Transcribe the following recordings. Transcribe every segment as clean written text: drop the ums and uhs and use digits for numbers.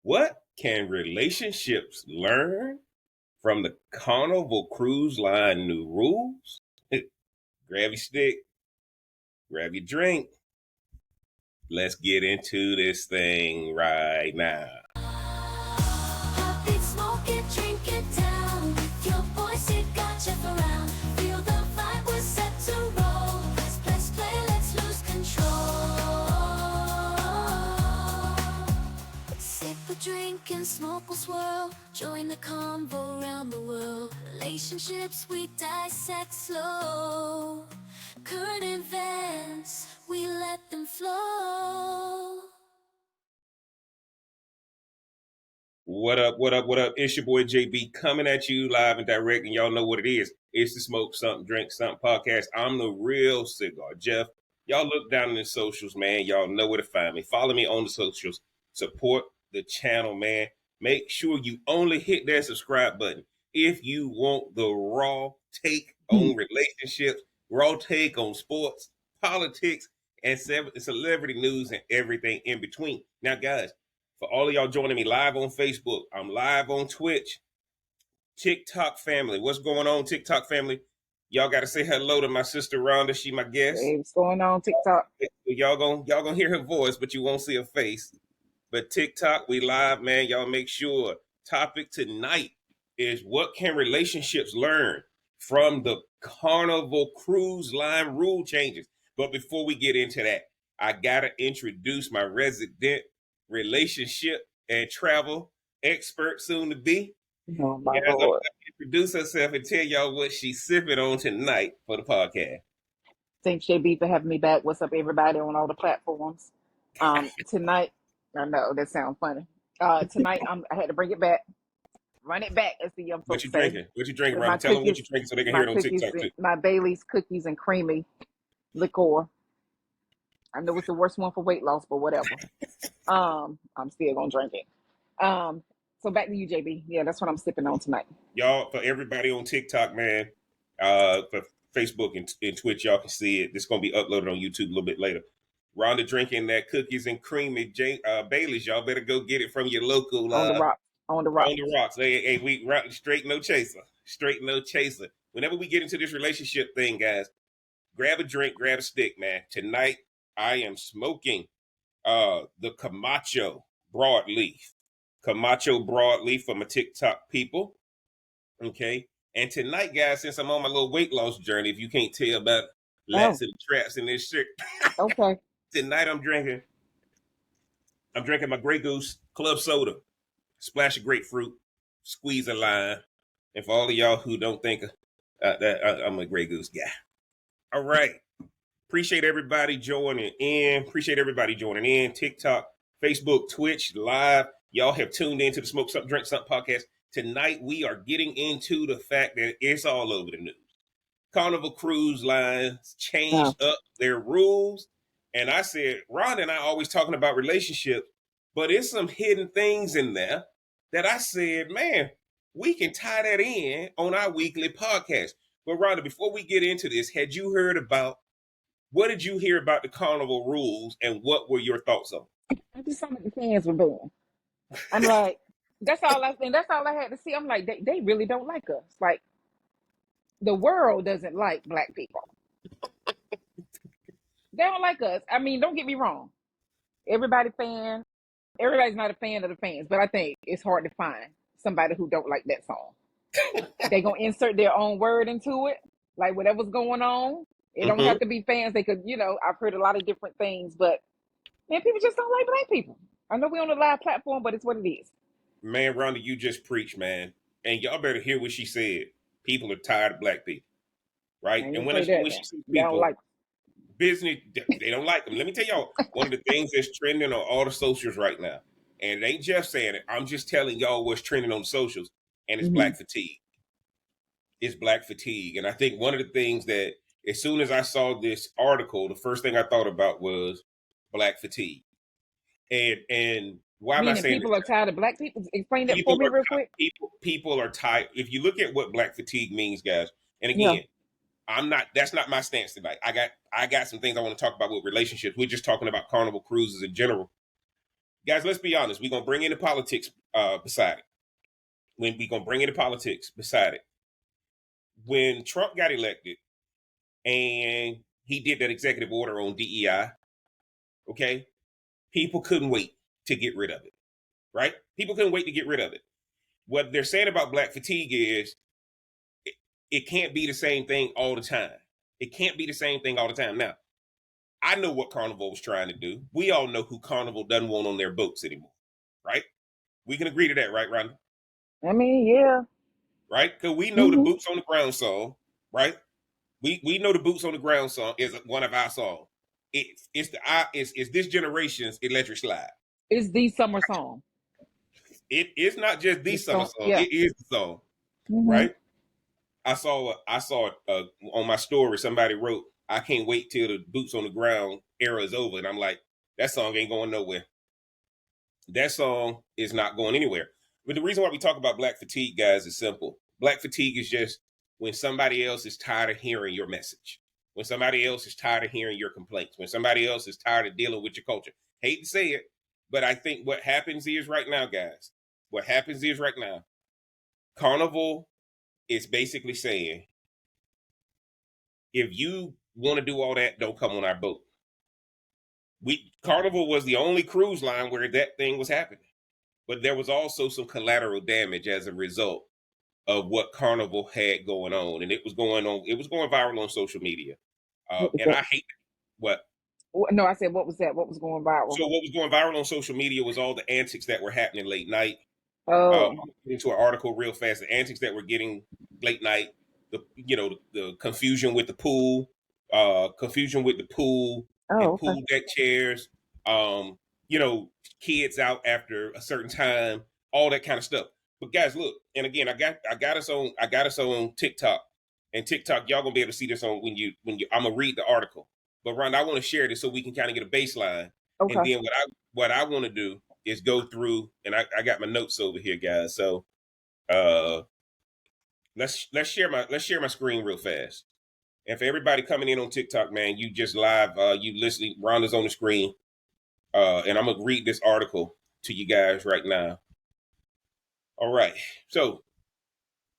What can relationships learn from the Carnival Cruise Line new rules? Grab your stick, grab your drink. Let's get into this thing right now. Heartbeat, smoke it, drink it down. Your voice, it got you around. Feel the vibe, we're set to roll. Let's play, let's lose control. Sip a drink and smoke will swirl. Join the convo around the world. Relationships we dissect slow. Current events, we let them flow. What up, what up, what up? It's your boy JB coming at you live and direct, and y'all know what it is. It's the Smoke Something, Drink Something podcast. I'm the real Cigar Jeff. Y'all look down in the socials, man. Y'all know where to find me. Follow me on the socials. Support the channel, man. Make sure you only hit that subscribe button if you want the raw take on relationships, raw take on sports, politics, and celebrity news and everything in between. Now, guys, for all of y'all joining me live on Facebook, I'm live on Twitch, TikTok family. What's going on, TikTok family? Y'all got to say hello to my sister Rhonda. She my guest. Hey, what's going on, TikTok? Y'all gonna hear her voice, but you won't see her face. But TikTok, we live, man. Y'all make sure. Topic tonight is what can relationships learn from the Carnival Cruise Line rule changes. But before we get into that, I gotta introduce my resident relationship and travel expert soon to be. Oh my I'm Lord. gonna introduce herself and tell y'all what she's sipping on tonight for the podcast. Thanks, JB, for having me back. What's up, everybody on all the platforms? Tonight, I know that sounds funny. Tonight, I had to bring it back, run it back, as the young What folks you say. drinking? What you drinking, My Robin? Tell them what you cookies, drinking so they can my hear it on cookies, TikTok too. my Bailey's cookies and creamy liqueur. I know it's the worst one for weight loss, but whatever. I'm still gonna drink it. So back to you, JB. Yeah, that's what I'm sipping on tonight. Y'all, for everybody on TikTok, man, for Facebook and Twitch, y'all can see it. This is gonna be uploaded on YouTube a little bit later. Rhonda drinking that cookies and creamy Bailey's. Y'all better go get it from your local On the rock. On the rock. on the rocks. Hey, we rock straight, no chaser. Straight, no chaser. Whenever we get into this relationship thing, guys, grab a drink, grab a stick, man. Tonight, I am smoking the Camacho broadleaf. Camacho broadleaf for my TikTok people. Okay. And tonight, guys, since I'm on my little weight loss journey, if you can't tell about lats and traps in this shit, Okay. tonight I'm drinking my Grey Goose club soda, splash of grapefruit, squeeze a lime. And for all of y'all who don't think that I'm a Grey Goose guy. All right. Appreciate everybody joining in. TikTok, Facebook, Twitch, live. Y'all have tuned into the Smoke Something, Drink Something podcast. Tonight, we are getting into the fact that it's all over the news. Carnival Cruise Lines changed up their rules. And I said, Ron and I always talking about relationships, but it's some hidden things in there that I said, man, we can tie that in on our weekly podcast. But Rhonda, before we get into this, what did you hear about the Carnival rules and what were your thoughts on it? I just saw what the fans were doing. I'm like, that's all I think. That's all I had to see. I'm like, they really don't like us. Like, the world doesn't like black people. They don't like us. I mean, don't get me wrong. Everybody's not a fan of the fans, but I think it's hard to find somebody who don't like that song. They gonna insert their own word into it, like whatever's going on. It don't have to be fans. They could, I've heard a lot of different things, but man, people just don't like black people. I know we're on a live platform, but it's what it is. Man, Rhonda, you just preached, man. And y'all better hear what she said. People are tired of black people, right? And when she says people, like business, they don't like them. Let me tell y'all, one of the things that's trending on all the socials right now, and it ain't Jeff saying it, I'm just telling y'all what's trending on the socials, and it's black fatigue. It's black fatigue. And I think one of the things that, as soon as I saw this article, the first thing I thought about was black fatigue. And why am I saying people are tired of black people? Explain that for me real quick. People are tired. If you look at what black fatigue means, guys, and again, that's not my stance tonight. I got some things I want to talk about with relationships. We're just talking about Carnival cruises in general. guys, let's be honest. We're gonna bring in the politics beside it. When we gonna bring in the politics beside it. When Trump got elected and he did that executive order on DEI, okay, people couldn't wait to get rid of it, right? People couldn't wait to get rid of it. What they're saying about black fatigue is it can't be the same thing all the time. It can't be the same thing all the time. Now, I know what Carnival was trying to do. We all know who Carnival doesn't want on their boats anymore, right? We can agree to that, right, Rhonda? I mean, yeah. Right? Because we know the Boots on the Ground song, right? We know the Boots on the Ground song is one of our songs. It's this generation's Electric Slide. It's the summer song. It is not just the summer song. Yeah. It is the song, right? I saw on my story somebody wrote, "I can't wait till the Boots on the Ground era is over," and I'm like, that song ain't going nowhere. That song is not going anywhere. But the reason why we talk about black fatigue, guys, is simple. Black fatigue is just when somebody else is tired of hearing your message, when somebody else is tired of hearing your complaints, when somebody else is tired of dealing with your culture. Hate to say it, but I think what happens is right now, guys, Carnival is basically saying, if you want to do all that, don't come on our boat. Carnival was the only cruise line where that thing was happening. But there was also some collateral damage as a result of what Carnival had going on. And it was going viral on social media. And I hate what? No, I said, what was that? What was going viral? So what was going viral on social media was all the antics that were happening late night. Oh. Into an article real fast. The antics that were getting late night. The confusion with the pool. And pool deck chairs. Kids out after a certain time, all that kind of stuff. But guys, look, and again, I got us on TikTok, and TikTok, y'all gonna be able to see this on when you. I'm gonna read the article, but Ron, I want to share this so we can kind of get a baseline, and then what I want to do is go through, and I got my notes over here, guys. So, let's share my screen real fast. And for everybody coming in on TikTok, man, you just live, you listening, Rhonda's on the screen. And I'm going to read this article to you guys right now. All right. So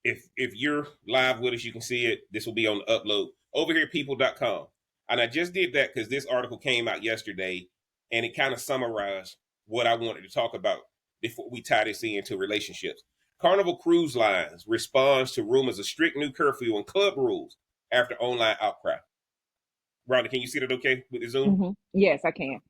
if you're live with us, you can see it. This will be on the upload over here at people.com. And I just did that because this article came out yesterday and it kind of summarized what I wanted to talk about before we tie this into relationships. Carnival Cruise Lines responds to rumors of strict new curfew and club rules after online outcry. Rhonda, can you see that okay with the Zoom? Yes, I can.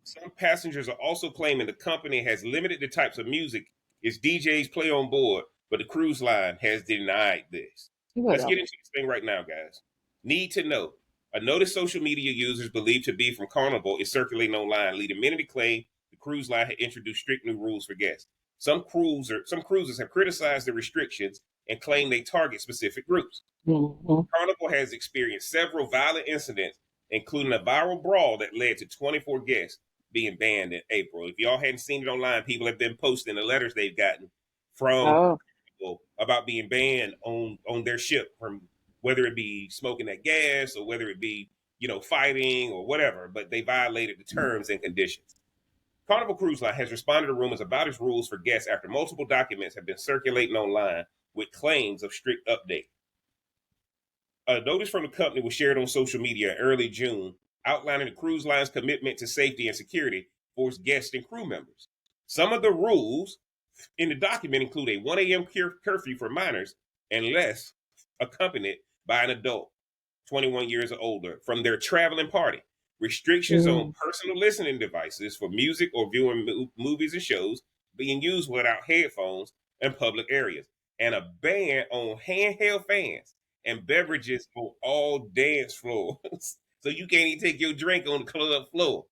Some passengers are also claiming the company has limited the types of music its DJs play on board, but the cruise line has denied this. Let's get into this thing right now, guys. Need to know. A notice social media users believed to be from Carnival is circulating online, leading many to claim the cruise line had introduced strict new rules for guests. Some cruisers have criticized the restrictions and claim they target specific groups. Carnival has experienced several violent incidents, including a viral brawl that led to 24 guests being banned in April. If y'all hadn't seen it online, people have been posting the letters they've gotten from people about being banned on their ship, from whether it be smoking that gas or whether it be, fighting or whatever, but they violated the terms and conditions. Carnival Cruise Line has responded to rumors about its rules for guests after multiple documents have been circulating online with claims of strict update. A notice from the company was shared on social media in early June, outlining the cruise line's commitment to safety and security for its guests and crew members. Some of the rules in the document include a 1 a.m. curfew for minors unless accompanied by an adult, 21 years or older, from their traveling party. Restrictions on personal listening devices for music or viewing movies and shows being used without headphones in public areas, and a ban on handheld fans and beverages on all dance floors. So you can't even take your drink on the club floor.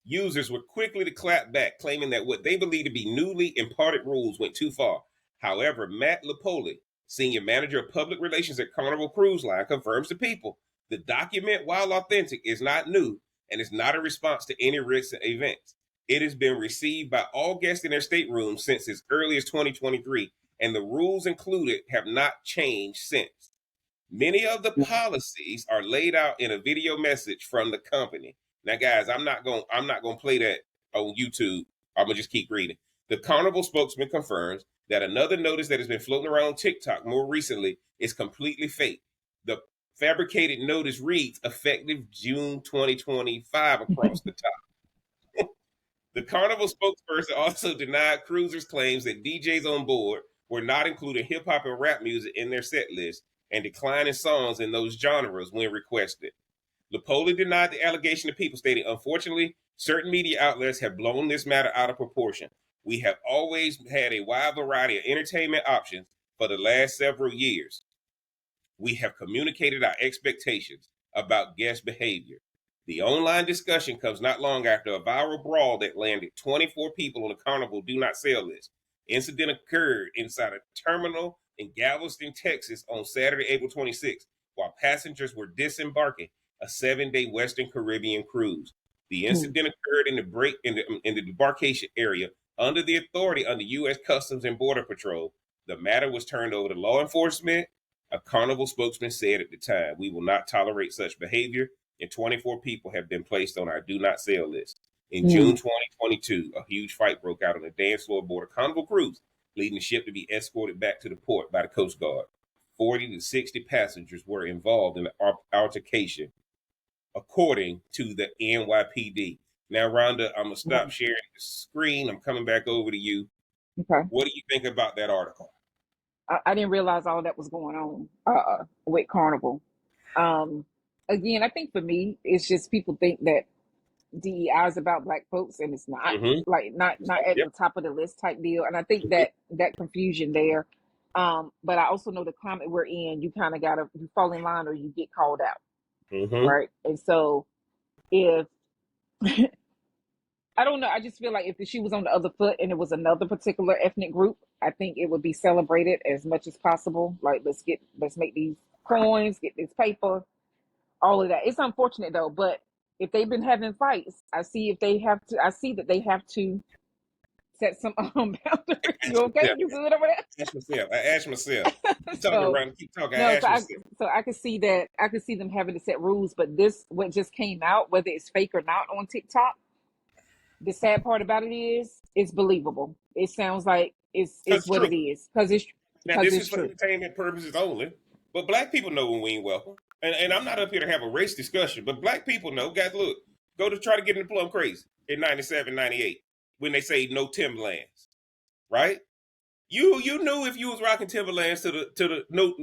Users were quickly to clap back, claiming that what they believe to be newly imparted rules went too far. However, Matt Lipoli, senior manager of public relations at Carnival Cruise Line, confirms to People the document, while authentic, is not new and is not a response to any recent events. It has been received by all guests in their staterooms since as early as 2023, and the rules included have not changed since. Many of the policies are laid out in a video message from the company. Now, guys, I'm not going to play that on YouTube. I'm gonna just keep reading. The Carnival spokesman confirms that another notice that has been floating around TikTok more recently is completely fake. The fabricated notice reads effective June 2025 across the top. The Carnival spokesperson also denied cruisers' claims that DJs on board were not including hip hop and rap music in their set list and declining songs in those genres when requested. Lipoli denied the allegation to People, stating, unfortunately, certain media outlets have blown this matter out of proportion. We have always had a wide variety of entertainment options for the last several years. We have communicated our expectations about guest behavior. The online discussion comes not long after a viral brawl that landed 24 people on the Carnival Do Not Sell list. Incident occurred inside a terminal in Galveston, Texas on Saturday, April 26th, while passengers were disembarking a 7-day Western Caribbean cruise. The incident occurred in the debarkation area under the authority of the U.S. Customs and Border Patrol. The matter was turned over to law enforcement. A Carnival spokesman said at the time, we will not tolerate such behavior, and 24 people have been placed on our do not sell list. In June 2022, a huge fight broke out on the dance floor aboard a Carnival cruise, leading the ship to be escorted back to the port by the Coast Guard. 40 to 60 passengers were involved in the altercation, according to the NYPD. Now, Rhonda, I'm going to stop sharing the screen. I'm coming back over to you. Okay. What do you think about that article? I didn't realize all that was going on with Carnival. Again, I think for me, it's just people think that DEI is about Black folks, and it's not. Like not at the top of the list type deal. And I think that confusion there. But I also know the climate we're in. You kind of gotta you fall in line or you get called out, right? And so if I don't know, I just feel like if she was on the other foot and it was another particular ethnic group, I think it would be celebrated as much as possible. Like let's make these coins, get this paper, all of that. It's unfortunate though, but if they've been having fights, I see that they have to set some boundaries. You okay? You good over there? I asked myself. Keep talking around. Keep talking. So I could see that. I could see them having to set rules. But this, what just came out, whether it's fake or not on TikTok, the sad part about it is, it's believable. It sounds like it's what true. it is because it's. Now this is for entertainment purposes only, but Black people know when we ain't welcome. And I'm not up here to have a race discussion, but Black people know. Guys, look, go to try to get in the plum crazy in 97, 98 when they say no Timberlands, right? You knew if you was rocking Timberlands to the no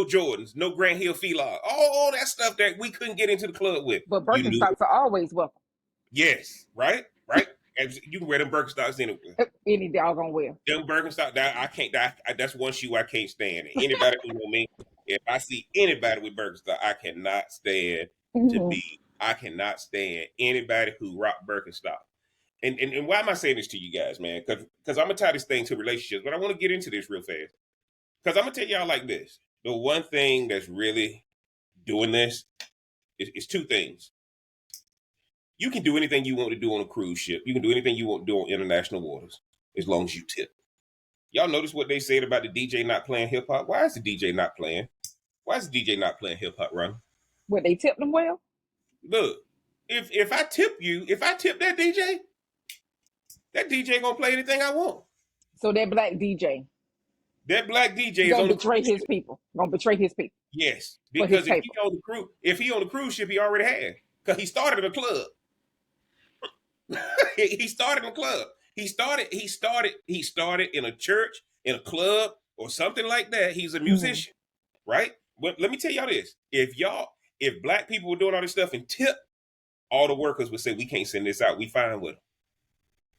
Jordans, no Grant Hill Fila, all that stuff that we couldn't get into the club with. But Birkenstocks are always welcome. Yes, right. And you can wear them Birkenstocks anyway. Any doggone wear. Them Birkenstocks, I can't. That's one shoe I can't stand. Anybody who know me, if I see anybody with Birkenstock, I cannot stand I cannot stand anybody who rock Birkenstock. And why am I saying this to you guys, man? Because I'm gonna tie this thing to relationships, but I want to get into this real fast. Because I'm gonna tell y'all like this: the one thing that's really doing this is two things. You can do anything you want to do on a cruise ship. You can do anything you want to do on international waters, as long as you tip. Y'all notice what they said about the DJ not playing hip hop? Why is the DJ not playing? Why is the DJ not playing hip hop, Ron? Would they tip them well? Look, if I tip that DJ gonna play anything I want. So that black DJ is gonna betray his people. Yes, because if he on the cruise ship, he already had. Because he started a club. He started a club. He started in a church, in a club, or something like that. He's a musician, right? But let me tell y'all this: if Black people were doing all this stuff and tip, all the workers would say, we can't send this out. We fine with them.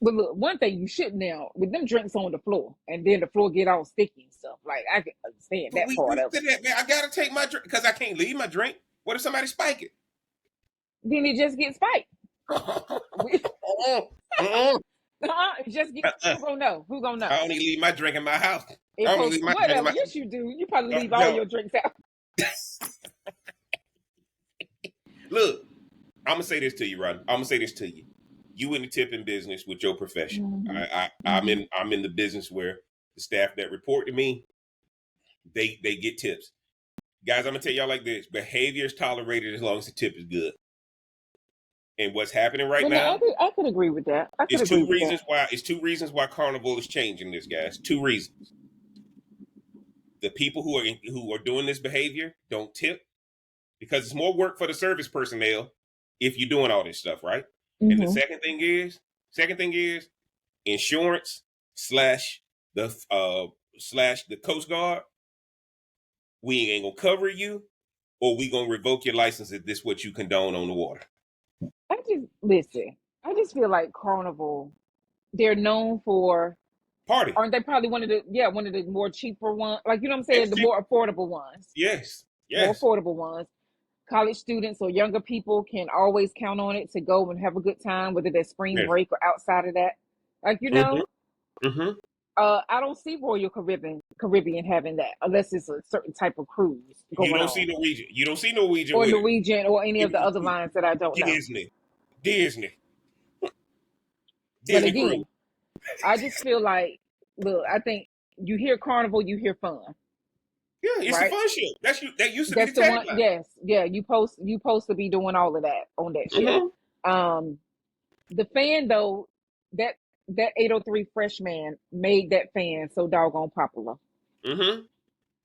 But look, one thing you should now, with them drinks on the floor, and then the floor get all sticky and stuff. Like I can understand that part of it. Man, I gotta take my drink because I can't leave my drink. What if somebody spike it? Then it just gets spiked. It just gets. Who gonna know? I only leave my drink in my house. Yes, you do. You probably leave all your drinks out. Look, I'm gonna say this to you, Ron. I'm gonna say this to you. You in the tipping business with your profession. I'm in the business where the staff that report to me, they get tips. Guys, I'm gonna tell y'all like this: behavior is tolerated as long as the tip is good. And what's happening right Well, no, now I could agree with that. I could is agree two with that. reasons why. It's two reasons why Carnival is changing this, guys. Two reasons. The people who are doing this behavior don't tip because it's more work for the service personnel if you're doing all this stuff, right? And the Mm-hmm. second thing is insurance slash the Coast Guard. We ain't gonna cover you, or we gonna revoke your license if this what you condone on the water. I just listen. I just feel like Carnival. They're known for, Party. aren't they probably one of the more cheaper ones? Like, you know what I'm saying? Yes, The more affordable ones. yes, More yes. affordable ones. College students or younger people can always count on it to go and have a good time, whether they're spring Yes. break or outside of that. Like, Mm-hmm. Mm-hmm. I don't see Royal Caribbean having that unless it's a certain type of cruise You going don't see on, Norwegian. You don't see Norwegian or with it. Norwegian or any of the other It- lines that I don't know. Disney, Disney, But Disney Cruise. again, I just feel like, look, I think you hear Carnival, you hear fun, Yeah, it's a right? fun show. That used to be That's the the one. tagline. Yes, yeah. You supposed to be doing all of that on that ship. Mm-hmm. Um, the fan though, that that 803 freshman made that fan so doggone popular Mm-hmm.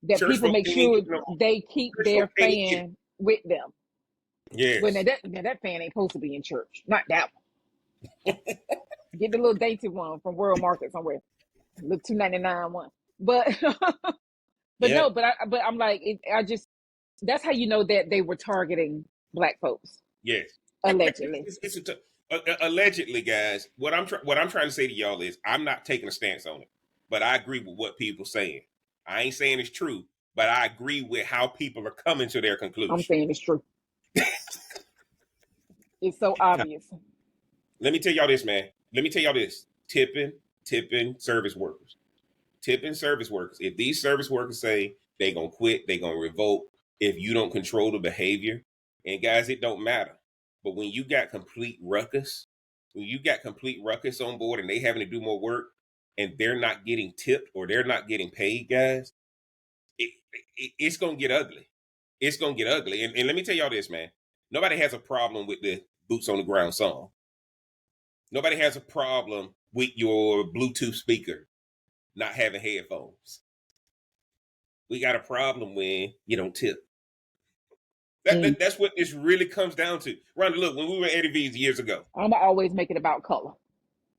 that Church people folk make can't even sure get it no more. they keep Church folk their can't even get it. fan with them. Well, Yes. now that fan ain't supposed to be in church. Not that one. Get the little dainty one from World Market somewhere, the $2.99 one. But but Yeah. no, but I'm like, I just, that's how you know that they were targeting black folks Yes. allegedly. Allegedly, guys. What I'm trying to say to y'all is I'm not taking a stance on it, but I agree with what people saying. I ain't saying it's true, but I agree with how people are coming to their I'm conclusion. saying it's true. It's so obvious. Let me tell y'all this, man. Let me tell y'all this. Tipping service workers. Tipping service workers. If these service workers say they gonna quit, they gonna revolt if you don't control the behavior. And guys, it don't matter. But when you got complete ruckus on board and they having to do more work and they're not getting tipped or they're not getting paid, guys, it's gonna get ugly. It's gonna get ugly. And let me tell y'all this, man. Nobody has a problem with the boots on the ground song. Nobody has a problem with your Bluetooth speaker not having headphones. We got a problem when you don't tip. Mm. That's what this really comes down to. Rhonda, look, when we were at Eddie V's years ago. I'm always make it about color.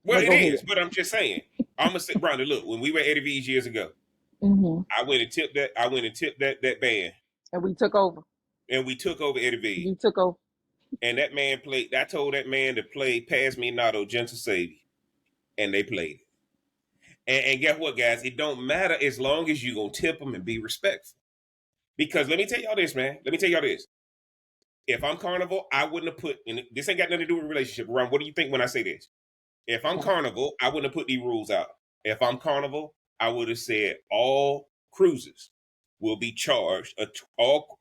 Well, But it go ahead. is, but I'm just saying. I'm gonna say, Rhonda, look, when we were at Eddie V's years ago, Hmm. I went and tipped that band, And we took over. and we took over Eddie V. You took over. And that man played. I told that man to play "Pass Me Not, Oh Gentle Savior," and they played it. And guess what, guys? It don't matter as long as you gonna tip them and be respectful. Because let me tell y'all this, man. Let me tell y'all this. If I'm Carnival, I wouldn't have put. And this ain't got nothing to do with relationship. Ron, what do you think when I say this? If I'm Okay. Carnival, I wouldn't have put these rules out. If I'm Carnival, I would have said all cruises will be charged. All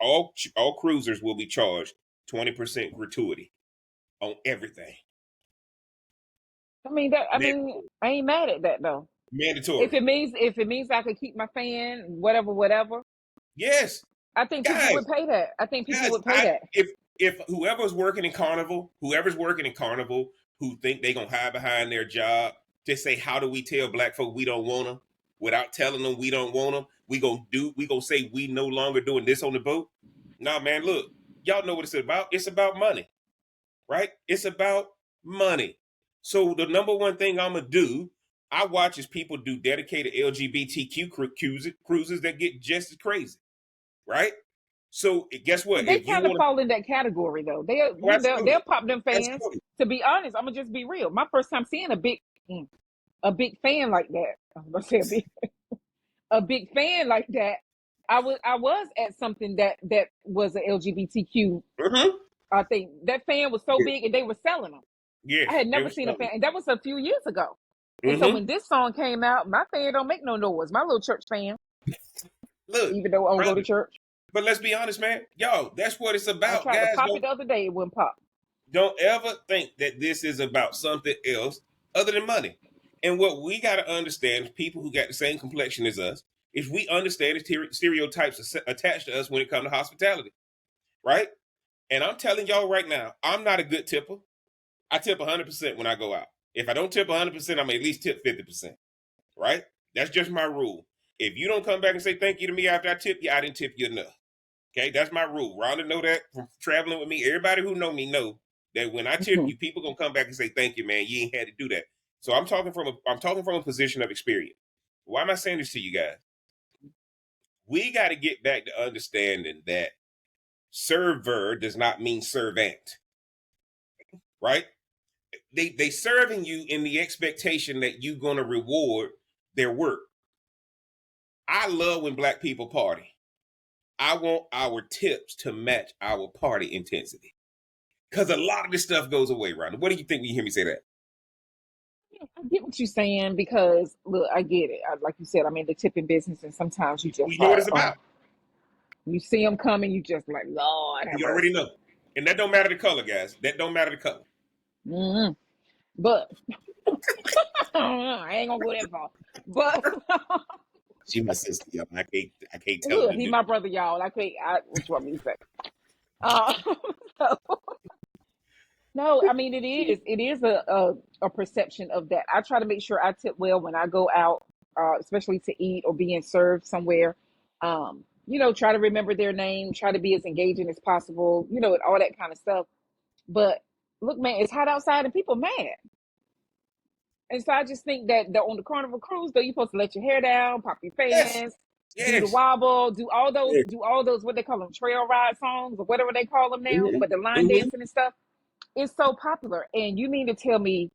cruisers will be charged 20% gratuity on everything. I mean, I ain't mad at that though. Mandatory. If it means I could keep my fan, whatever, Yes, I think people guys, would pay that. I think people guys. would pay that. If whoever's working in Carnival, who think they gonna hide behind their job to say, how do we tell black folk we don't want them without telling them we don't want them? We gonna say we no longer doing this on the boat. Nah, man, look, y'all know what it's about. It's about money, right? It's about money. So the number one thing I'm gonna do, I watch as people do dedicated LGBTQ cruises that get just as crazy, right? So guess what? They If you kind of want fall in that category though. to, They'll absolutely, pop them fans. absolutely. To be honest, I'm gonna just be real. My first time seeing a big fan like that. I was gonna say a big fan like that. I was at something that was a LGBTQ. Mm-hmm. I think that fan was so big and they were selling them. I Yes, had it never was seen a something. fan, and that was a few years ago. And so Mm-hmm. when this song came out, my fan don't make no noise. My little church fan, Look, even though I don't go to brother, church. but let's be honest, man. Yo, that's what it's I about, tried to guys. pop it the other day, it wouldn't pop. Don't ever think that this is about something else other than money. And what we got to understand is people who got the same complexion as us is we understand the stereotypes attached to us when it comes to hospitality, right? And I'm telling y'all right now, I'm not a good tipper. I tip 100% when I go out. If I don't tip 100%, I'm at least tip 50%. Right? That's just my rule. If you don't come back and say thank you to me after I tip you, I didn't tip you enough. Okay, that's my rule. Rhonda know that from traveling with me. Everybody who know me know that when I tip you, people gonna come back and say thank you, man. You ain't had to do that. So I'm talking from a position of experience. Why am I saying this to you guys? We got to get back to understanding that server does not mean servant, right? They serving you in the expectation that you're gonna reward their work. I love when black people party. I want our tips to match our party intensity. Because a lot of this stuff goes away, Rhonda. What do you think when you hear me say that? I get what you're saying because look, I get it. Like you said, I'm in the tipping business, and sometimes you We just know what like, it's about. you see them coming, you just like, Lord, have You already mercy. know. And that don't matter the color, guys. That don't matter the color. Mm-hmm. But I ain't gonna go that far. But She my sister, y'all. I can't tell her look, to he do. my brother, y'all. What you want me to say? Uh, so, no, I mean it is a perception of that. I try to make sure I tip well when I go out, especially to eat or being served somewhere. Try to remember their name, try to be as engaging as possible, and all that kind of stuff. But look, man, it's hot outside and people mad. And so I just think that on the Carnival cruise, though, you're supposed to let your hair down, pop your Yes. fans, do the Yes. wobble, do all those, Yes. what they call them, trail ride songs or whatever they call them now, Mm-hmm. but the line Mm-hmm. dancing and stuff. It's so popular. And you mean to tell me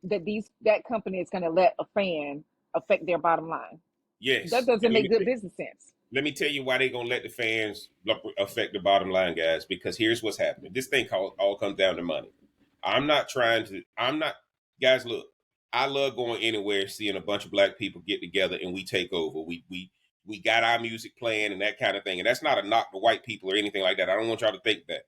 that that company is going to let a fan affect their bottom line? That Yes. doesn't And make good business sense. let me tell you why they gonna let the fans affect the bottom line, guys. Because here's what's happening. This thing all comes down to money. I'm not, guys. Look, I love going anywhere, seeing a bunch of black people get together and we take over. We got our music playing and that kind of thing. And that's not a knock to white people or anything like that. I don't want y'all to think that.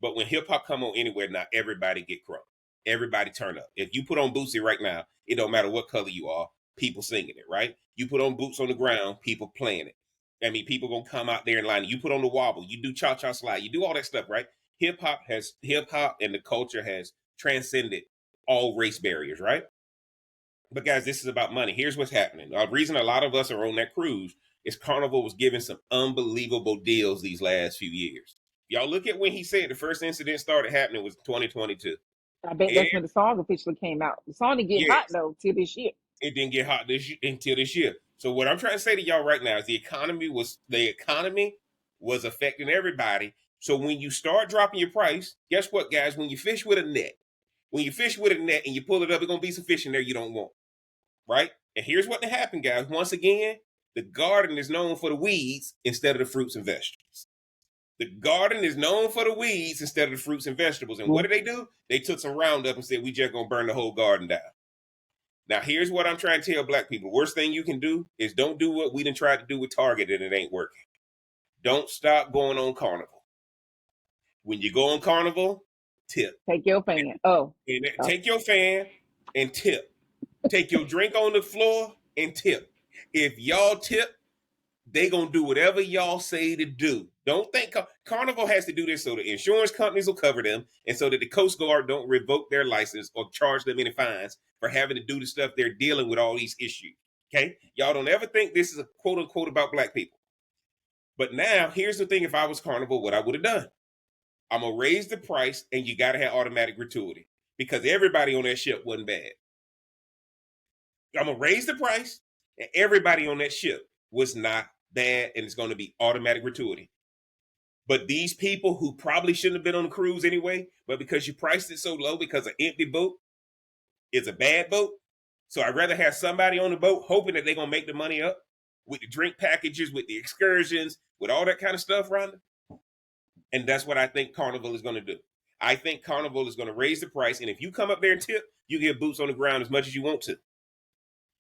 But when hip hop come on anywhere now, everybody get crunk. Everybody turn up. If you put on Bootsy right now, it don't matter what color you are, people singing it, right? You put on Boots on the Ground, people playing it. I mean, people gonna come out there and line. You put on the wobble, you do cha cha slide, you do all that stuff, right? Hip hop and the culture has transcended all race barriers, right? But guys, this is about money. Here's what's happening. The reason a lot of us are on that cruise is Carnival was giving some unbelievable deals these last few years. Y'all look at when he said the first incident started happening was 2022. I bet And that's when the song officially came out. The song didn't get hot, yes, though, till this year. it didn't get hot until this year. So what I'm trying to say to y'all right now is the economy was affecting everybody. So when you start dropping your price, guess what, guys? When you fish with a net, and you pull it up, it's gonna be some fish in there you don't want, right? And here's what happened, guys. Once again, the garden is known for the weeds instead of the fruits and vegetables. The garden is known for the weeds instead of the fruits and vegetables. And what did they do? They took some Roundup and said, we just gonna burn the whole garden down. Now, here's what I'm trying to tell black people. Worst thing you can do is don't do what we done tried to do with Target and it ain't working. Don't stop going on Carnival. When you go on Carnival, tip. Take your fan. Oh. And take your fan and tip. Take your drink on the floor and tip. If y'all tip, they gonna do whatever y'all say to do. Don't think Carnival has to do this so the insurance companies will cover them and so that the Coast Guard don't revoke their license or charge them any fines for having to do the stuff they're dealing with all these issues. Okay? Y'all don't ever think this is a quote unquote about black people. But now, here's the thing. If I was Carnival, what I would have done. I'm gonna raise the price and you gotta have automatic gratuity because everybody on that ship wasn't bad. I'm gonna raise the price and everybody on that ship was not bad and it's gonna be automatic gratuity. But these people who probably shouldn't have been on the cruise anyway, but because you priced it so low because an empty boat is a bad boat. So I'd rather have somebody on the boat hoping that they're going to make the money up with the drink packages, with the excursions, with all that kind of stuff, Rhonda. And that's what I think Carnival is going to do. I think Carnival is going to raise the price. And if you come up there and tip, you get Boots on the Ground as much as you want to.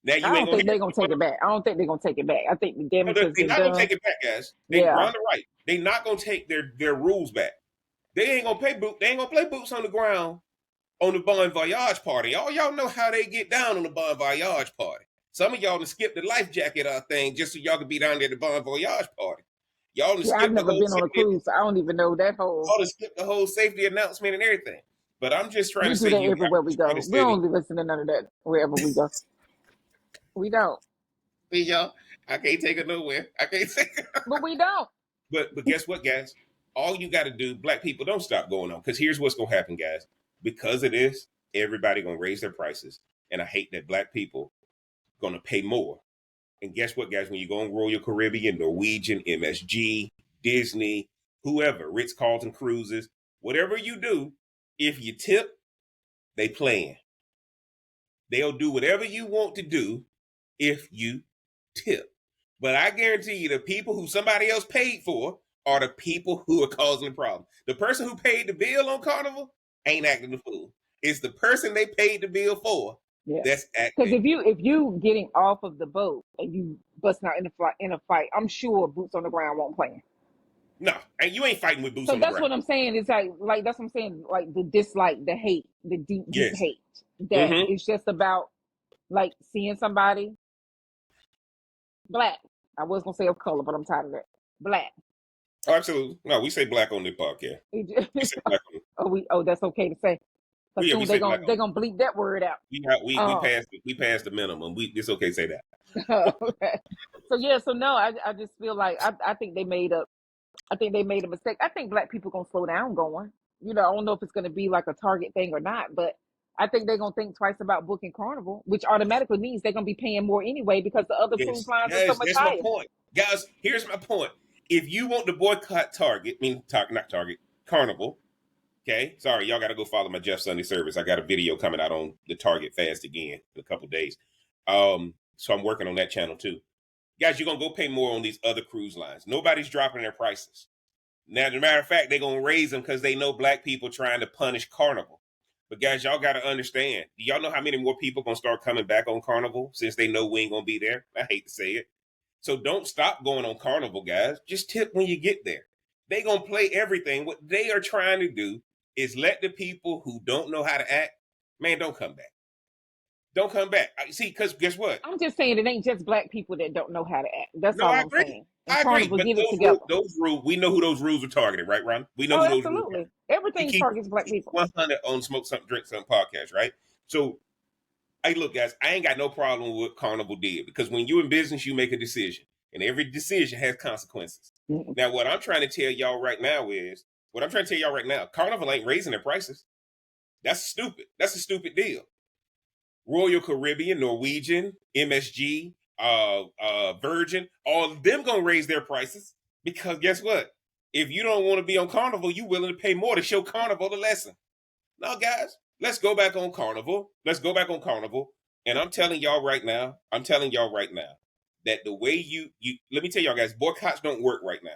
Now I you ain't don't going think to they're gonna take it back. I don't think they're gonna take it back. I think the damage has they're been not going to done. take it back, guys. Yeah. Rhonda right. They're not going to take their rules back. They ain't going to pay Boots. They ain't going to play Boots on the Ground on the Bon Voyage party. All y'all know how they get down on the Bon Voyage party. Some of y'all done skipped the life jacket thing just so y'all could be down there at the Bon Voyage party. Y'all done Yeah, I've skipped the never whole been on a safety. cruise, so I don't even know that whole. Y'all done skipped the whole safety announcement and everything. But I'm just trying We to do say that you got everywhere we to try go. to We steady. don't listen to none of that wherever we go. We don't. See, y'all, I can't take it nowhere. I can't take it. But we don't. But guess what, guys? All you got to do, black people, don't stop going on. Because here's what's gonna happen, guys. Because of this, everybody gonna raise their prices, and I hate that black people gonna pay more. And guess what, guys? When you go on Royal Caribbean, Norwegian, MSG, Disney, whoever, Ritz Carlton Cruises, whatever you do, if you tip, they playing. They'll do whatever you want to do if you tip. But I guarantee you, the people who somebody else paid for are the people who are causing the problem. The person who paid the bill on Carnival ain't acting the fool. It's the person they paid the bill for Yeah. that's Because acting. if you getting off of the boat and you busting out in a fight, I'm sure boots on the ground won't play. No, and you ain't fighting with boots So on the that's ground. what I'm saying. It's like that's what I'm saying. Like the dislike, the hate, the deep Yes. hate. That Mm-hmm. it's just about like seeing somebody black. I was gonna say of color, but I'm tired of that. Black. Oh, absolutely. No, we say black on the podcast. We say black on. That's okay to say. Well, Because yeah, we soon say black they on. gonna bleep that word out. We passed the minimum. It's okay to say that. Okay. So no, I just feel like I think they made a mistake. I think black people gonna slow down going. I don't know if it's gonna be like a Target thing or not, but I think they're gonna think twice about booking Carnival, which automatically means they're gonna be paying more anyway because the other cruise Yes, lines are so yes, much that's my higher. point, guys. Here's my point. If you want to boycott Target, not Target, Carnival. Okay, sorry, y'all got to go follow my Jeff Sunday service. I got a video coming out on the Target fast again in a couple of days. So I'm working on that channel too. Guys, you're gonna go pay more on these other cruise lines. Nobody's dropping their prices. Now, as a matter of fact, they're gonna raise them because they know black people trying to punish Carnival. But guys, y'all gotta understand. Do y'all know how many more people gonna start coming back on Carnival since they know we ain't gonna be there? I hate to say it. So don't stop going on Carnival, guys. Just tip when you get there. They gonna play everything. What they are trying to do is let the people who don't know how to act, man, don't come back. Don't come back. See, because guess what? I'm just saying it ain't just black people that don't know how to act. That's No, all I I'm agree. saying. And I agree. Carnival But get it together. those rules, we know who those rules are targeted, right, Ron? We know Oh, who those rules are. absolutely. We Everything keep targets black people. 100 on Smoke Something, Drink Something podcast, right? So, hey, look, guys, I ain't got no problem with what Carnival did because when you're in business, you make a decision, and every decision has consequences. Mhm. Now, what I'm trying to tell y'all right now, Carnival ain't raising their prices. That's stupid. That's a stupid deal. Royal Caribbean, Norwegian, MSG, Virgin, all of them gonna raise their prices because guess what? If you don't want to be on Carnival, you willing to pay more to show Carnival the lesson. Now, guys, let's go back on Carnival. And I'm telling y'all right now, that the way you let me tell y'all guys, boycotts don't work right now.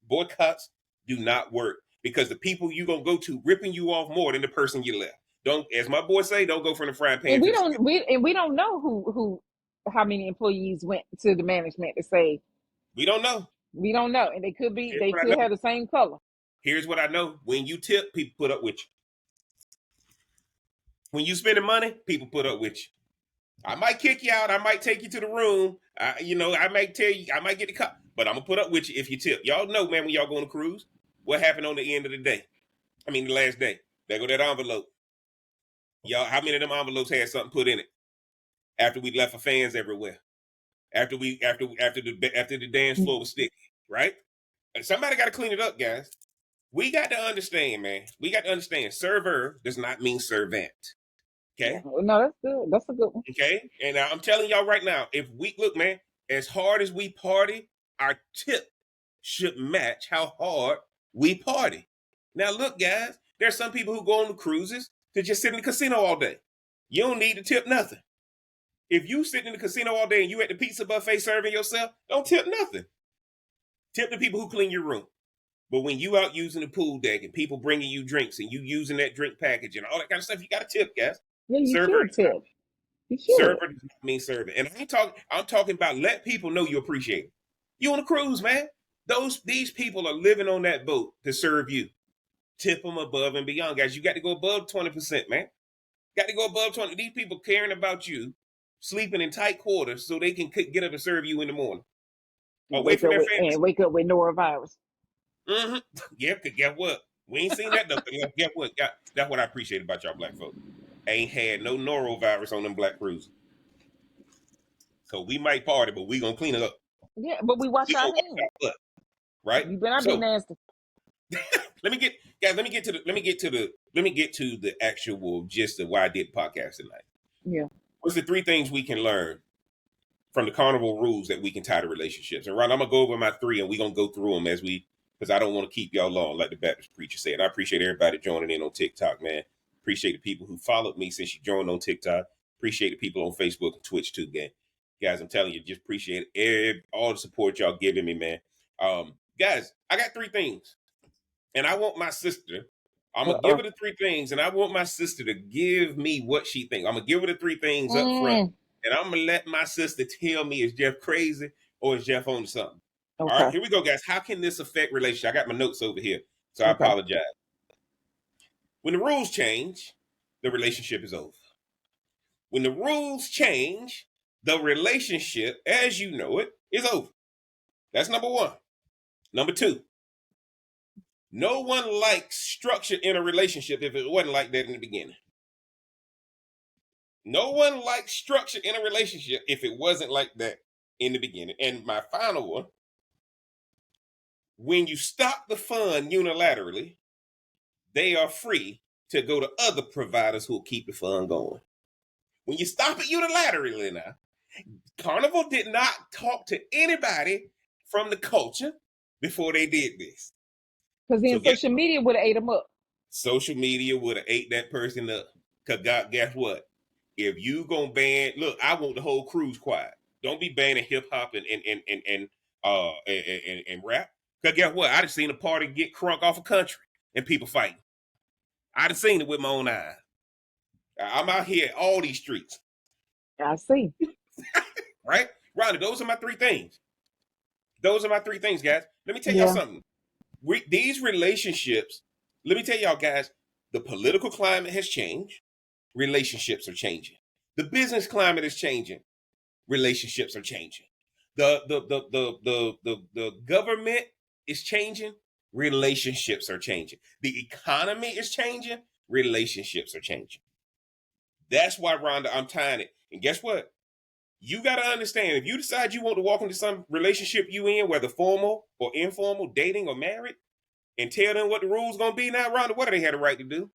Boycotts do not work because the people you gonna go to ripping you off more than the person you left. Don't, as my boy say, don't go from the frying pan And to we the skillet. we don't know who how many employees went to the management to say We don't know. we don't know, and Here's they what I could know. have the same color. Here's what I know. When you tip, people put up with you. When you spending money, people put up with you. I might kick you out. I might take you to the room. I might tell you, I might get the cut, but I'm gonna put up with you if you tip. Y'all know, man, when y'all go on a cruise, what happened on the end of the day? The last day. There go that envelope. Y'all, how many of them envelopes had something put in it after we left for fans everywhere? After the dance floor was sticky, right? And somebody got to clean it up, guys. We got to understand, man. We got to understand. Server does not mean servant. Okay. Yeah. No, that's good. That's a good one. Okay. And I'm telling y'all right now, if we look, man, as hard as we party, our tip should match how hard we party. Now, look, guys, there's some people who go on the cruises to just sit in the casino all day. You don't need to tip nothing. If you sit in the casino all day and you at the pizza buffet serving yourself, don't tip nothing. Tip the people who clean your room. But when you out using the pool deck and people bringing you drinks and you using that drink package and all that kind of stuff, you got to tip, guys. Yeah, you Server should does not, tip. You should. server does not mean serving. And I'm talking about let people know you appreciate it. You on a cruise, man. These people are living on that boat to serve you. Tip them above and beyond, guys. You got to go above 20%, man. Got to go above 20. These people caring about you, sleeping in tight quarters so they can get up and serve you in the morning. And Away from their families. wake up with norovirus. Mm-hmm. Yeah, because guess what? We ain't seen that though. Guess what? That's what I appreciate about y'all black folk. Ain't had no norovirus on them black cruises. So we might party, but we gonna clean it up. Yeah, but we wash We our gonna wash hands. our butt, right? You better not be So nasty. let me get to the actual gist of why I did the podcast tonight. Yeah. What's the 3 things we can learn from the carnival rules that we can tie to relationships? And Ron, I'm gonna go over my 3, and we're gonna go through them because I don't want to keep y'all long, like the Baptist preacher said. I appreciate everybody joining in on TikTok, man. Appreciate the people who followed me since you joined on TikTok. Appreciate the people on Facebook and Twitch too, guys. I'm telling you, just appreciate all the support y'all giving me, man. Guys, I got 3 things, and I want my sister. I'm gonna give her the 3 things, and I want my sister to give me what she thinks. I'm gonna give her the 3 things up front, and I'm gonna let my sister tell me, is Jeff crazy or is Jeff on something? Okay. All right, here we go, guys. How can this affect relationship? I got my notes over here, so I apologize. When the rules change, the relationship is over. When the rules change, the relationship, as you know it, is over. That's number 1. Number 2, no one likes structure in a relationship if it wasn't like that in the beginning. No one likes structure in a relationship if it wasn't like that in the beginning. And my final one, when you stop the fun unilaterally, they are free to go to other providers who will keep the fun going. When you stop it unilaterally now, Carnival did not talk to anybody from the culture before they did this. Because then social media would have ate them up. Social media would have ate that person up. Because guess what? If you gonna ban, look, I want the whole cruise quiet. Don't be banning hip hop and rap. Because guess what? I just seen a party get crunk off a country and people fighting. I just seen it with my own eyes. I'm out here at all these streets. I see. Right? Ronnie, those are my 3 things. Those are my 3 things, guys. Let me tell y'all something. These relationships, let me tell y'all, guys, the political climate has changed. Relationships are changing. The business climate is changing. Relationships are changing. The government is changing. Relationships are changing. The economy is changing. Relationships are changing. That's why, Rhonda, I'm tying it. And guess what? You got to understand, if you decide you want to walk into some relationship you in, whether formal or informal, dating or married, and tell them what the rules going to be now, Rhonda, what do they have the right to do?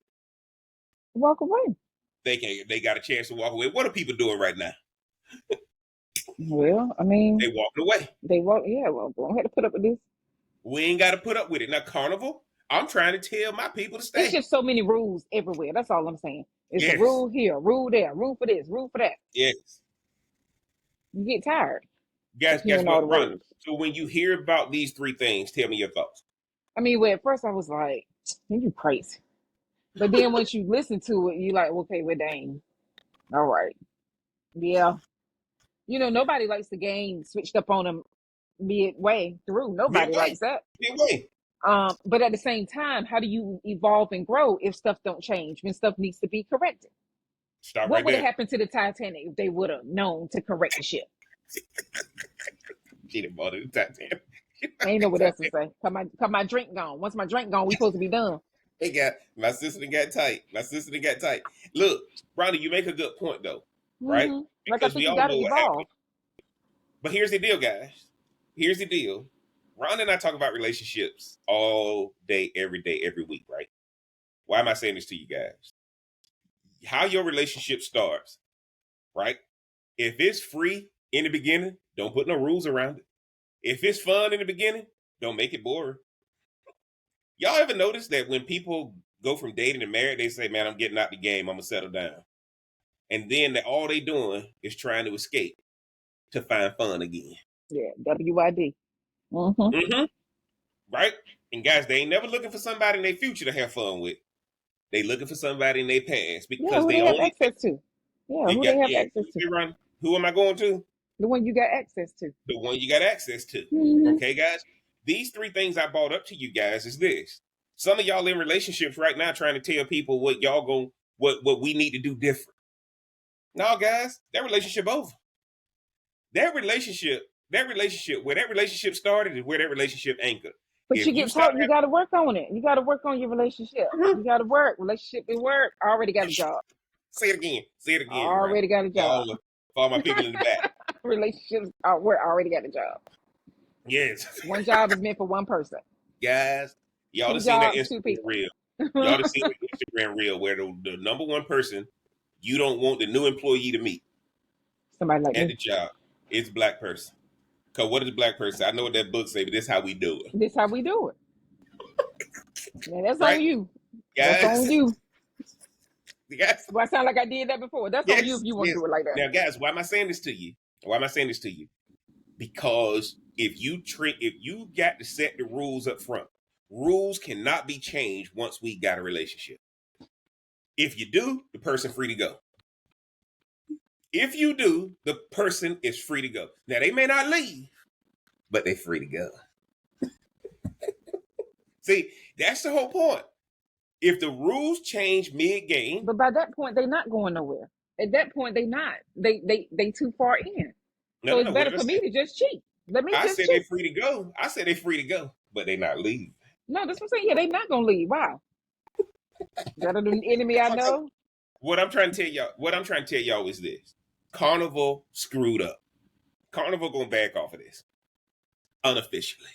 Walk away. They got a chance to walk away. What are people doing right now? Well, I mean, they walking away. Well, we don't have to put up with this. We ain't got to put up with it. Now, Carnival, I'm trying to tell my people to stay. It's just so many rules everywhere. That's all I'm saying. It's a rule here, rule there, rule for this, rule for that. Yes. You get tired. Guess what, Rhonda? So when you hear about these 3 things, tell me your thoughts. I mean, well, at first I was like, you crazy. But then once you listen to it, you like, okay, we're dang. All right. Yeah. You know, nobody likes the game switched up on them midway through. Nobody likes that. Midway. But at the same time, how do you evolve and grow if stuff don't change, when stuff needs to be corrected? What would have happened to the Titanic if they would have known to correct the ship? She done bought it, the Titanic. I ain't know what else to say. Cause my drink gone. Once my drink gone, we supposed to be done. My sister got tight. Look, Ronnie, you make a good point though, right? Like I think you gotta evolve. But here's the deal, guys. Here's the deal. Ron and I talk about relationships all day, every week, right? Why am I saying this to you guys? How your relationship starts, right? If it's free in the beginning, don't put no rules around it. If it's fun in the beginning, don't make it boring. Y'all ever notice that when people go from dating to married, they say, man, I'm getting out the game, I'm going to settle down. And then all they doing is trying to escape to find fun again. Yeah, WID. Right? And guys, they ain't never looking for somebody in their future to have fun with. They looking for somebody in their past because they have access to. Yeah, who they have access to. Who am I going to? The one you got access to. The one you got access to. Okay, guys? These 3 things I brought up to you guys is this. Some of y'all in relationships right now trying to tell people what what we need to do different. No, guys, that relationship over. That relationship, where that relationship started is where that relationship anchored. But If you you get stop taught you got to work on it. You got to work on your relationship. having, You got to work. Relationship and work. I already got a job. say it again. Say it I again, right? already got a job. For all my people in the back. Relationships work. I already got a job. Yes. One job is meant for one person. Guys, y'all Two have seen that jobs, two Instagram people. reel. Y'all have seen the Instagram reel where the number one person you don't want the new employee to meet Somebody like at the me. job is black person. Because what is a black person? I know what that book say, but this is how we do it. This how we do it. Yeah, that's Right? on you. That's on Guys? you. Guys? Do I sound like I did that before? That's on you if Yes, you want to yes. do it like that. Now, guys, why am I saying this to you? Why am I saying this to you? Because if you got to set the rules up front, rules cannot be changed once we got a relationship. If you do, the person free to go. If you do, the person is free to go. Now they may not leave, but they're free to go. See, that's the whole point. If the rules change mid-game, But by that point, they're not going nowhere. At that point, they not. They too far in. So it's no. What better did I for me say? to just cheat. Let me I just said they're cheat. free to go. I said they're free to go, but they not leave. No, that's what I'm saying. Yeah, they not gonna leave. Why? That the enemy I know. What I'm trying to tell y'all is this: Carnival screwed up. Carnival gonna back off of this unofficially.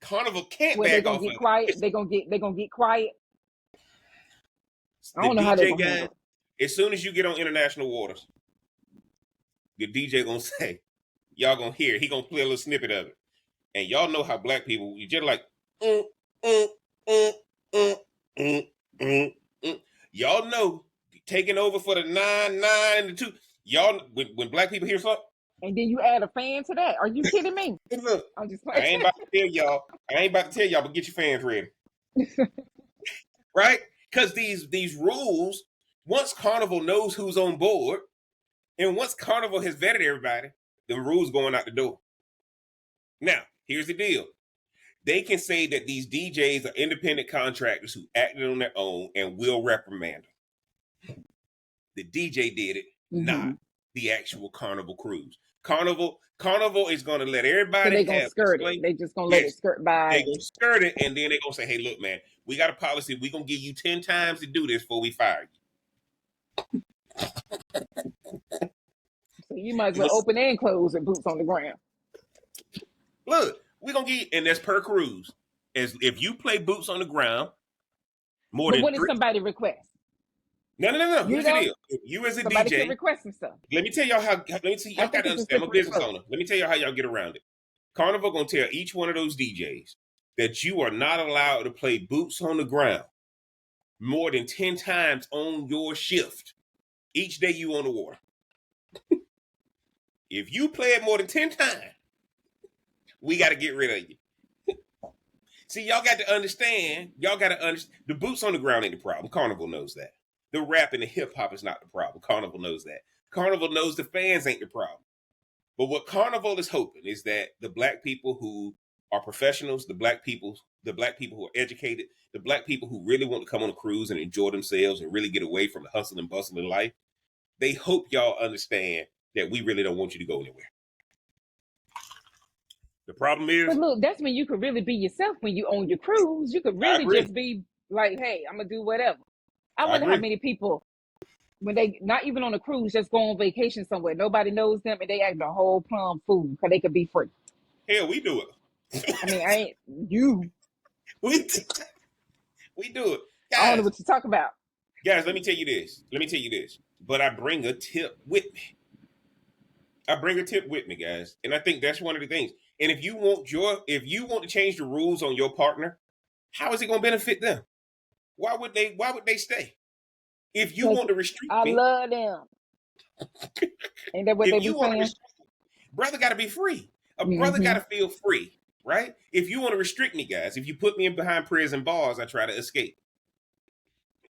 Carnival can't Where they back gonna off get of quiet. it. They gonna get quiet. I The don't know how they DJ gonna guy, handle as soon as you get on international waters, the DJ gonna say, y'all gonna hear it. He gonna play a little snippet of it. And y'all know how black people, you just like, mm, mm, mm, mm, mm, mm, mm. Y'all know taking over for the 9, 9, and the 2. Y'all, when black people hear something, it. And then you add a fan to that. Are you kidding me? hey, look, I'm just I playing. ain't about to tell y'all. But get your fans ready, right? Because these rules, once Carnival knows who's on board, and once Carnival has vetted everybody, the rules going out the door. Now, here's the deal. They can say that these DJs are independent contractors who acted on their own and will reprimand them. The DJ did it, not Mm-hmm. the actual Carnival cruise. Carnival is going to let So everybody they gonna have skirt it. display. They just gonna let it Yes, skirt they by. gonna skirt it, and then they gonna say, "Hey, look, man, we got a policy. We gonna give you 10 times to do this before we fire So you might as you." well open and close and boots on the ground. Look, we gonna get, and that's per cruise. As if you play boots on the ground more But than what if 3. somebody requests? No. You Here's the know, deal. If you as a somebody can DJ, request some stuff. let me tell y'all how. Let me see. I Y'all got think to it's a understand. I'm a slippery business slope. owner. Let me tell y'all how y'all get around it. Carnival gonna tell each one of those DJs that you are not allowed to play boots on the ground more than 10 times on your shift each day you on the water. If you play it more than 10 times, we got to get rid of you. See, y'all got to understand. Y'all got to understand. The boots on the ground ain't the problem. Carnival knows that. The rap and the hip hop is not the problem. Carnival knows that. Carnival knows the fans ain't the problem. But what Carnival is hoping is that the black people who are professionals, the black people who are educated, the black people who really want to come on a cruise and enjoy themselves and really get away from the hustle and bustle of life, they hope y'all understand that we really don't want you to go anywhere. The problem But is, look, that's when you could really be yourself when you own your cruise. You could I really agree. just be like, hey, I'm gonna do whatever. I I wonder how agree. many people when they not even on a cruise, just go on vacation somewhere. Nobody knows them and they act a whole plum fool because they could be free. Hell, we do I it. mean, I ain't you. we, we do it. I don't know Guys, what you talk about. let me tell you this. But I bring a tip with me. Guys. And I think that's one of the things. And if you want to change the rules on your partner, how is it going to benefit them? Why would they stay? If you Because want to restrict I me, love them. Ain't that what they if be you want to saying? restrict me, brother got to be free. A brother got Mm-hmm. to feel free, right? If you want to restrict me, guys, if you put me in behind prison bars, I try to escape.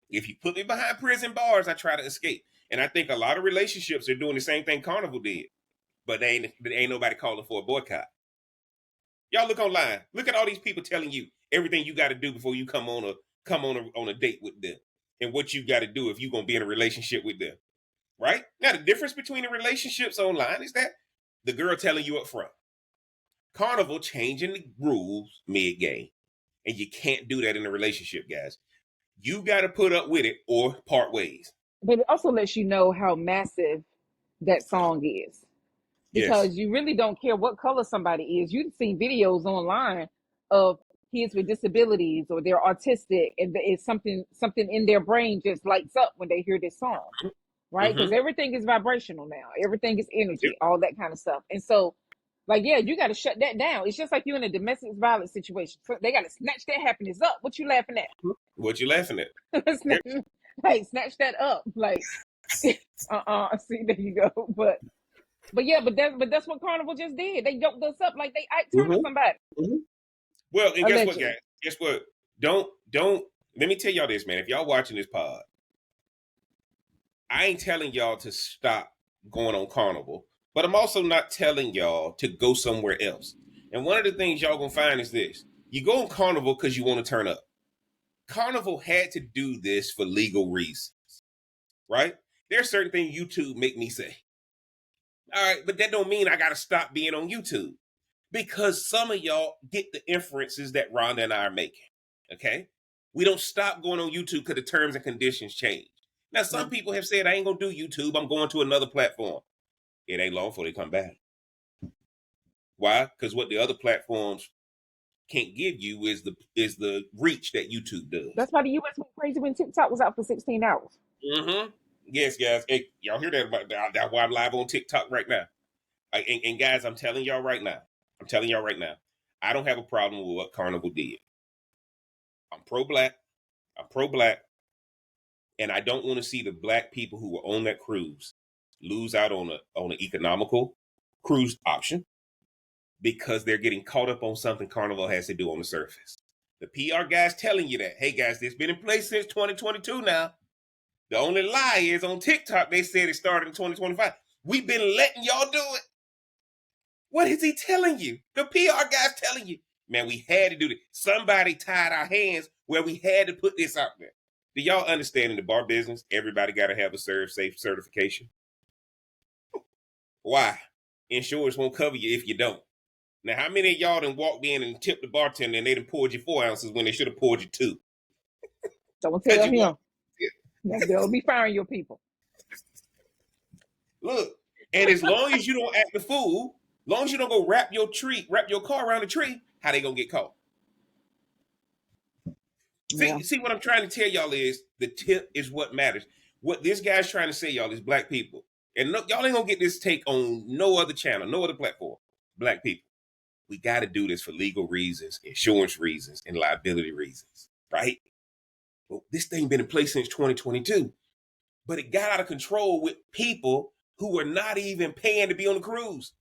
If you put me behind prison bars, I try to escape. And I think a lot of relationships are doing the same thing Carnival did, but ain't nobody calling for a boycott. Y'all look online. Look at all these people telling you everything you got to do before you come on a date with them, and what you got to do if you're gonna be in a relationship with them. Right now, the difference between the relationships online is that the girl telling you up front, Carnival changing the rules mid-game. And you can't do that in a relationship, guys. You got to put up with it or part ways. But it also lets you know how massive that song is, Yes. because you really don't care what color somebody is. You've seen videos online of kids with disabilities, or they're autistic, and it's something in their brain just lights up when they hear this song, right? Because Mm-hmm. everything is vibrational now. Everything is Yep. energy, all that kind of stuff. And so, like, yeah, you got to shut that down. It's just like you in a domestic violence situation. So they got to snatch that happiness up. What you laughing What you laughing at? at? Yep. Like, snatch that up. Like, see, there you go. But yeah, but that's what Carnival just did. They yoked us up like they Ike Turner Mm-hmm. somebody. Mm-hmm. Well, and guess what, Allegedly. guys? Guess what? Don't. Let me tell y'all this, man. If y'all watching this pod, I ain't telling y'all to stop going on Carnival, but I'm also not telling y'all to go somewhere else. And one of the things y'all gonna find is this: you go on Carnival because you want to turn up. Carnival had to do this for legal reasons, right? There's certain things YouTube make me say. All right, but that don't mean I gotta stop being on YouTube, because some of y'all get the inferences that Rhonda and I are making. Okay, we don't stop going on YouTube because the terms and conditions change. Now, some people have said I ain't gonna do YouTube. I'm going to another platform. It ain't long before they come back. Why? Because what the other platforms can't give you is the reach that YouTube does. That's why the US went crazy when TikTok was out for 16 hours. Mm-hmm. Yes, guys. Hey, y'all hear that? That's why I'm live on TikTok right now. And guys, I'm telling y'all right now. I don't have a problem with what Carnival did. I'm pro-black. And I don't want to see the black people who were on that cruise lose out on an economical cruise option because they're getting caught up on something Carnival has to do on the surface. The PR guys telling you that, hey guys, this has been in place since 2022 now. The only lie is on TikTok, they said it started in 2025. We've been letting y'all do it. What is he telling you? The PR guy's telling you, man, we had to do this. Somebody tied our hands where we had to put this out there. Do y'all understand in the bar business, everybody got to have a serve safe certification? Why? Insurance won't cover you if you don't. Now, how many of y'all done walked in and tipped the bartender and they done poured you 4 ounces when they should have poured you 2? Don't tell him. Yeah. They'll be firing your people. Look, and as long as you don't act the fool, as long as you don't go wrap your car around the tree, how they gonna get caught? Yeah. See what I'm trying to tell y'all is the tip is what matters. What this guy's trying to say, y'all, is black people. And no, y'all ain't gonna get this take on no other channel, no other platform. Black people. We gotta do this for legal reasons, insurance reasons, and liability reasons, right? Well, this thing been in place since 2022, but it got out of control with people who were not even paying to be on the cruise.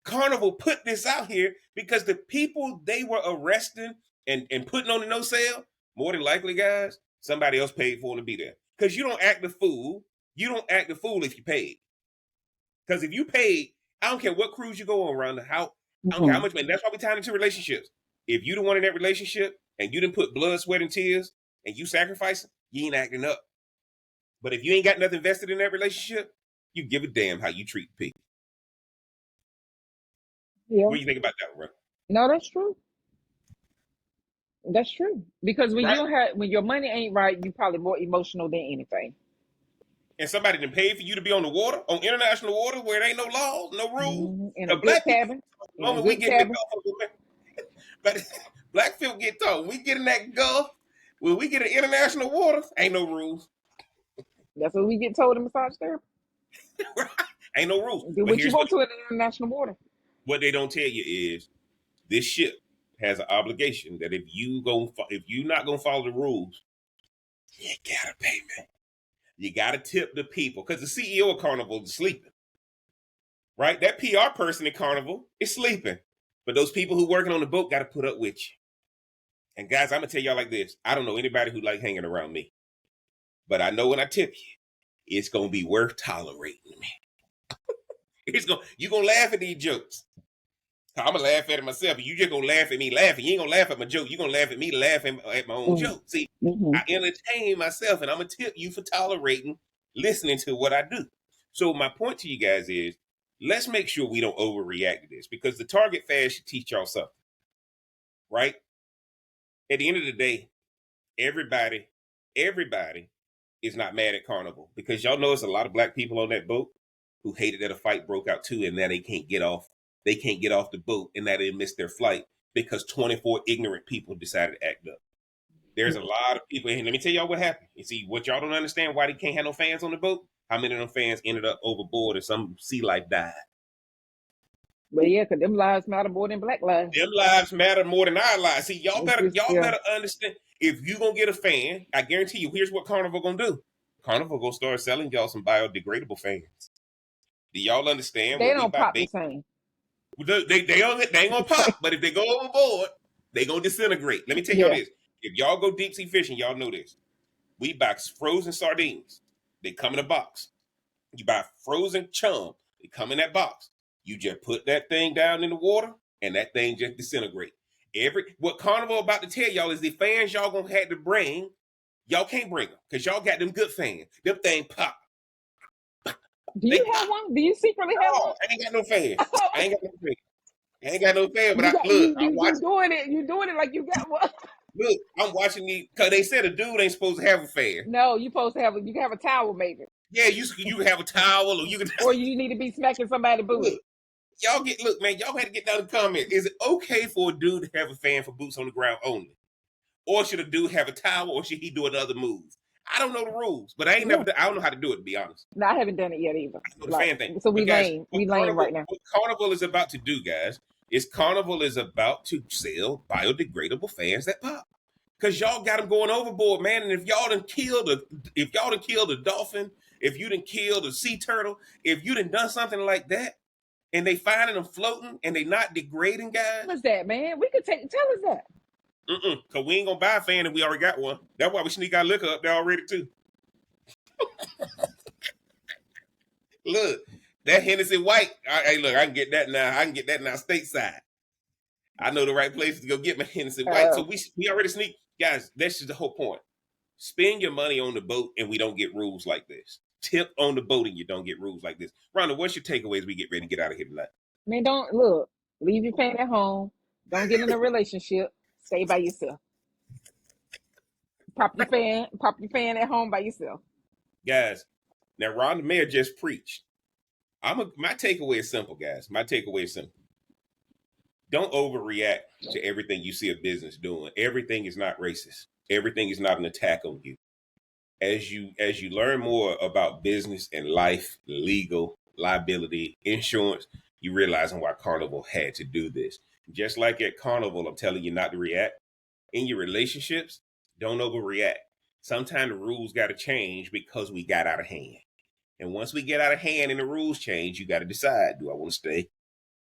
Carnival put this out here because the people they were arresting and putting on the no sale, more than likely, guys, somebody else paid for them to be there. Because you don't act the fool. You don't act the fool if you paid. Because if you paid, I don't care what cruise you go on around the house. I don't care how much, man. That's why we tied into relationships. If you the one in that relationship and you didn't put blood, sweat, and tears and you sacrificing, you ain't acting up. But if you ain't got nothing vested in that relationship, you give a damn how you treat people. Yeah. What do you think about that, bro? No, that's true. That's true. Because when Right? when your money ain't right, you probably more emotional than anything. And somebody done paid for you to be on the water, on international water where it ain't no laws, no rules. In a The good black people, cabin. the In a moment we good get in the cabin. Gulf, but black people get told, we get in that Gulf, when we get in international water, ain't no rules. That's what we get told in massage therapy. Ain't no rules. Do But what you here's want to in the international water. what they don't tell you is this ship has an obligation that if you not gonna follow the rules, you gotta pay me. You gotta tip the people because the CEO of Carnival is sleeping. Right? That PR person in Carnival is sleeping. But those people who working on the boat got to put up with you. And guys, I'm going to tell y'all like this. I don't know anybody who like hanging around me. But I know when I tip you, it's going to be worth tolerating me. You're going to laugh at these jokes. I'm going to laugh at it myself. You just going to laugh at me laughing. You ain't going to laugh at my joke. You're going to laugh at me laughing at my own joke. See, I entertain myself and I'm going to tip you for tolerating listening to what I do. So my point to you guys is, let's make sure we don't overreact to this, because the Target fast should teach y'all something, right? At the end of the day, everybody is not mad at Carnival, because y'all know there's a lot of black people on that boat who hated that a fight broke out too, and now they can't get off. They can't get off the boat, and now they missed their flight because 24 ignorant people decided to act up. There's a lot of people, and let me tell y'all what happened. You see, what y'all don't understand, why they can't have no fans on the boat? How many of them fans ended up overboard and some sea life died? But yeah, because them lives matter more than black lives. Them lives matter more than our lives. See, y'all better understand. If you gonna get a fan, I guarantee you, here's what Carnival gonna do. Carnival gonna start selling y'all some biodegradable fans. Do y'all understand? They don't pop the same. They ain't gonna pop, but if they go overboard, they gonna disintegrate. Let me tell y'all this. If y'all go deep sea fishing, y'all know this. We buy frozen sardines. They come in a box. You buy frozen chum. They come in that box. You just put that thing down in the water, and that thing just disintegrate. What Carnival about to tell y'all is the fans y'all gonna have to bring, y'all can't bring them because y'all got them good fans. Them thing pop. Do you have one? Do you secretly have one? I ain't got no fans. I ain't got no fans. But you doing it like you got one. Look, I'm watching these because they said a dude ain't supposed to have a fan. No, you supposed to have you can have a towel maybe. Yeah, you can have a towel, or you can. Or you need to be smacking somebody's booty. Look, man, y'all had to get down in the comments. Is it okay for a dude to have a fan for boots on the ground only, or should a dude have a towel, or should he do another move? I don't know the rules, but I don't know how to do it, to be honest. No, I haven't done it yet either. I know the fan thing. So we lame right now. What Carnival is about to do, guys, is Carnival is about to sell biodegradable fans that pop. Because y'all got them going overboard, man. And if y'all done killed a dolphin, if you done killed a sea turtle, if you done something like that, and they finding them floating and they not degrading, guys. What's that, man? We could tell us that. Because we ain't going to buy a fan and we already got one. That's why we sneak our liquor up there already, too. Look, that Hennessy White. Hey, look, I can get that now stateside. I know the right place to go get my Hennessy White. So we already sneak. Guys, that's just the whole point. Spend your money on the boat and we don't get rules like this. Tip on the boat and you don't get rules like this. Rhonda, what's your takeaway as we get ready to get out of here tonight? Man, leave your fan at home. Don't get in a relationship. Stay by yourself. Pop your fan at home by yourself. Guys, now Rhonda Mayer just preached. My takeaway is simple, guys. My takeaway is simple. Don't overreact to everything you see a business doing. Everything is not racist. Everything is not an attack on you. As you learn more about business and life, legal, liability, insurance, you realize why Carnival had to do this. Just like at Carnival, I'm telling you not to react. In your relationships, don't overreact. Sometimes the rules got to change because we got out of hand. And once we get out of hand and the rules change, you got to decide, do I want to stay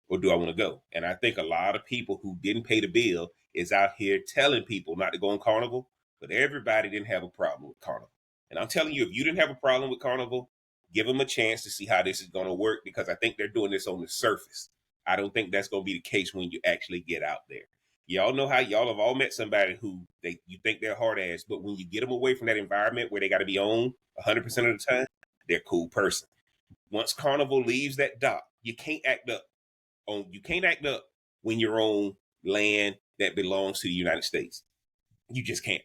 or do I want to go? And I think a lot of people who didn't pay the bill is out here telling people not to go on Carnival, but everybody didn't have a problem with Carnival. And I'm telling you, if you didn't have a problem with Carnival, give them a chance to see how this is going to work, because I think they're doing this on the surface. I don't think that's going to be the case when you actually get out there. Y'all know how y'all have all met somebody who you think they're hard ass, but when you get them away from that environment where they got to be on 100% of the time, they're a cool person. Once Carnival leaves that dock, you can't act up. You can't act up when you're on land that belongs to the United States. You just can't.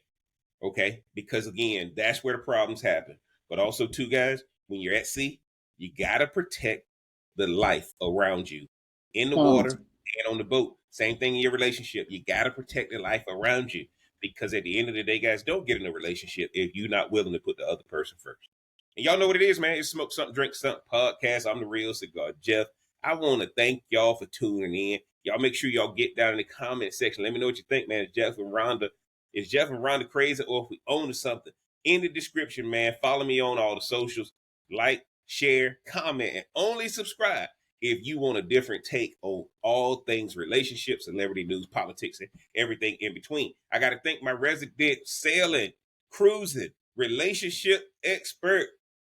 Okay? Because again, that's where the problems happen. But also too, guys, when you're at sea, you got to protect the life around you in the water and on the boat. Same thing in your relationship. You got to protect the life around you, because at the end of the day, guys, don't get in a relationship if you're not willing to put the other person first. And y'all know what it is, man. It's Smoke Something, Drink Something podcast. I'm the real cigar Jeff. I want to thank y'all for tuning in. Y'all make sure y'all get down in the comment section. Let me know what you think, man. Is Jeff and Rhonda crazy, or if we own to something? In the description, man. Follow me on all the socials. Like, share, comment, and only subscribe if you want a different take on all things relationships, celebrity news, politics, and everything in between. I got to thank my resident sailing, cruising, relationship expert,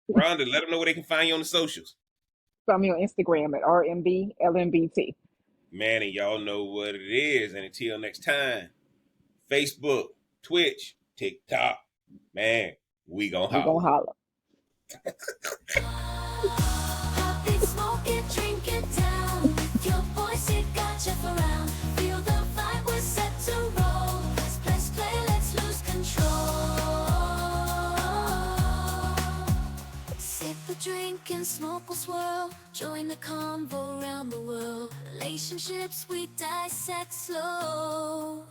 Rhonda. Let them know where they can find you on the socials. Follow me on Instagram at RMBLMBT. Man, and y'all know what it is. And until next time, Facebook, Twitch, TikTok, man, we gon' holler. We gon' holler. Popping, smoking, drinking. drink and smoke or swirl. Join the convo around the world. Relationships we dissect slow.